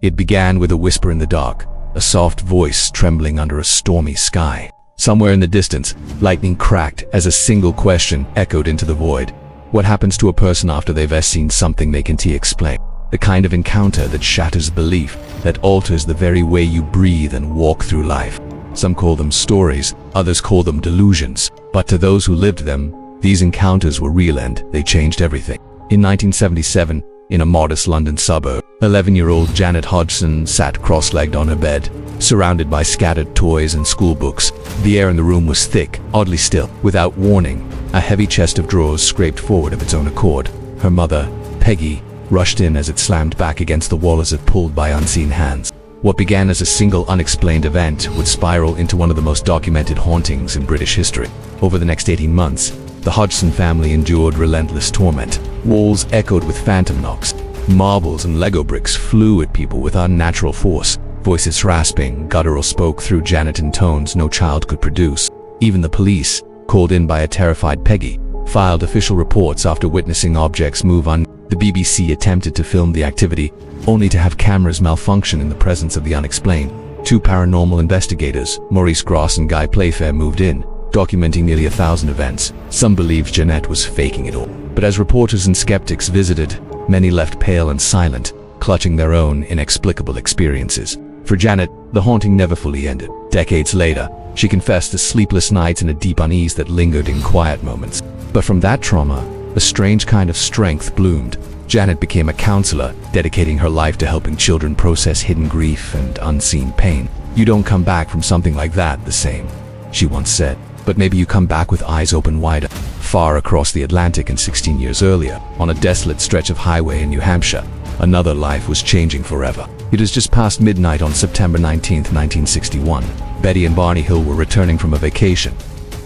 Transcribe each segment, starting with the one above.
It began with a whisper in the dark, a soft voice trembling under a stormy sky. Somewhere in the distance, lightning cracked as a single question echoed into the void. What happens to a person after they've seen something they can't explain? The kind of encounter that shatters belief, that alters the very way you breathe and walk through life. Some call them stories, others call them delusions. But to those who lived them, these encounters were real and they changed everything. In 1977, in a modest London suburb, 11-year-old Janet Hodgson sat cross-legged on her bed, surrounded by scattered toys and school books. The air in the room was thick, oddly still. Without warning, a heavy chest of drawers scraped forward of its own accord. Her mother, Peggy, rushed in as it slammed back against the wall as if pulled by unseen hands. What began as a single unexplained event would spiral into one of the most documented hauntings in British history. Over the next 18 months, the Hodgson family endured relentless torment. Walls echoed with phantom knocks. Marbles and Lego bricks flew at people with unnatural force. Voices rasping, guttural spoke through Janet in tones no child could produce. Even the police, called in by a terrified Peggy, filed official reports after witnessing objects move on. The BBC attempted to film the activity, only to have cameras malfunction in the presence of the unexplained. Two paranormal investigators, Maurice Gross and Guy Playfair, moved in, documenting nearly 1,000 events. Some believed Jeanette was faking it all. But as reporters and skeptics visited, many left pale and silent, clutching their own inexplicable experiences. For Janet, the haunting never fully ended. Decades later, she confessed to sleepless nights and a deep unease that lingered in quiet moments. But from that trauma, a strange kind of strength bloomed. Janet became a counselor, dedicating her life to helping children process hidden grief and unseen pain. "You don't come back from something like that the same," she once said. "But maybe you come back with eyes open wider." Far across the Atlantic and 16 years earlier, on a desolate stretch of highway in New Hampshire, another life was changing forever. It was just past midnight on September 19, 1961. Betty and Barney Hill were returning from a vacation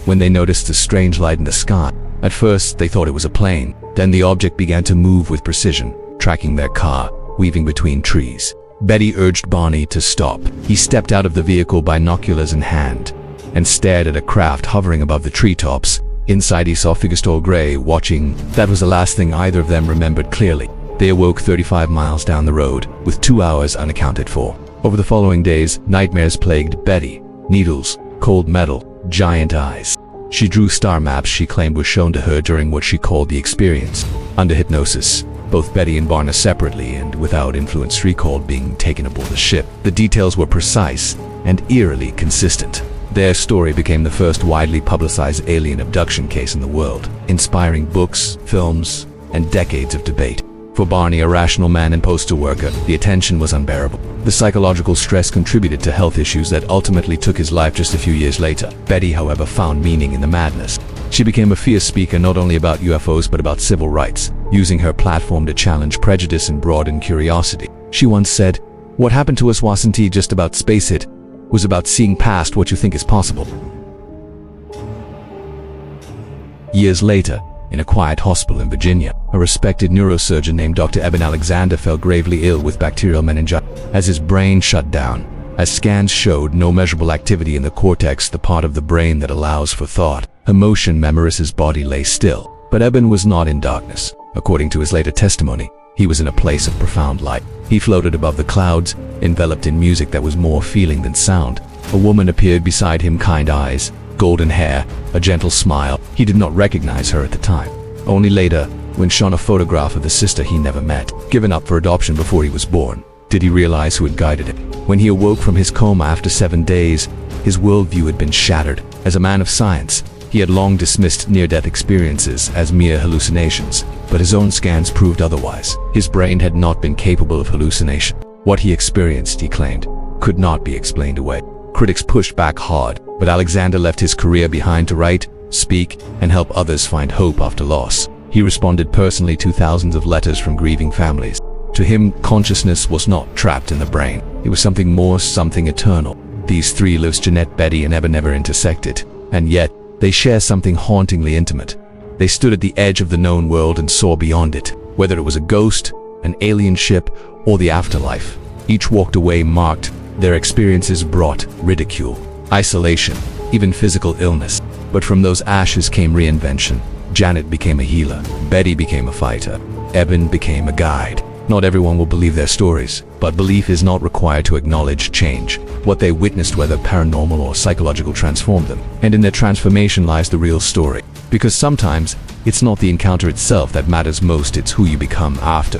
when they noticed a strange light in the sky. At first, they thought it was a plane. Then the object began to move with precision, tracking their car, weaving between trees. Betty urged Barney to stop. He stepped out of the vehicle, binoculars in hand, and stared at a craft hovering above the treetops. Inside, he saw figures tall gray, watching. That was the last thing either of them remembered clearly. They awoke 35 miles down the road, with 2 hours unaccounted for. Over the following days, nightmares plagued Betty. Needles, cold metal, giant eyes. She drew star maps she claimed were shown to her during what she called the experience. Under hypnosis, both Betty and Barney separately and without influence recalled being taken aboard the ship. The details were precise and eerily consistent. Their story became the first widely publicized alien abduction case in the world, inspiring books, films, and decades of debate. For Barney, a rational man and postal worker, the attention was unbearable. The psychological stress contributed to health issues that ultimately took his life just a few years later. Betty, however, found meaning in the madness. She became a fierce speaker not only about UFOs but about civil rights, using her platform to challenge prejudice and broaden curiosity. She once said, "What happened to us wasn't just about space, it was about seeing past what you think is possible." Years later, in a quiet hospital in Virginia, a respected neurosurgeon named Dr. Eben Alexander fell gravely ill with bacterial meningitis. As his brain shut down, as scans showed no measurable activity in the cortex, the part of the brain that allows for thought, emotion, memories, his body lay still. But Eben was not in darkness. According to his later testimony, he was in a place of profound light. He floated above the clouds, enveloped in music that was more feeling than sound. A woman appeared beside him, kind eyes, golden hair, a gentle smile. He did not recognize her at the time. Only later, when shown a photograph of the sister he never met, given up for adoption before he was born, did he realize who had guided him. When he awoke from his coma after 7 days, his worldview had been shattered. As a man of science, he had long dismissed near-death experiences as mere hallucinations, but his own scans proved otherwise. His brain had not been capable of hallucination. What he experienced, he claimed, could not be explained away. Critics pushed back hard, but Alexander left his career behind to write, speak, and help others find hope after loss. He responded personally to thousands of letters from grieving families. To him, consciousness was not trapped in the brain. It was something more, something eternal. These three lives, Jeanette, Betty, and Eben, never intersected, and yet they share something hauntingly intimate. They stood at the edge of the known world and saw beyond it. Whether it was a ghost, an alien ship, or the afterlife, each walked away marked. Their experiences brought ridicule, isolation, even physical illness. But from those ashes came reinvention. Janet became a healer. Betty became a fighter. Eben became a guide. Not everyone will believe their stories, but belief is not required to acknowledge change. What they witnessed, whether paranormal or psychological, transformed them. And in their transformation lies the real story. Because sometimes, it's not the encounter itself that matters most, it's who you become after.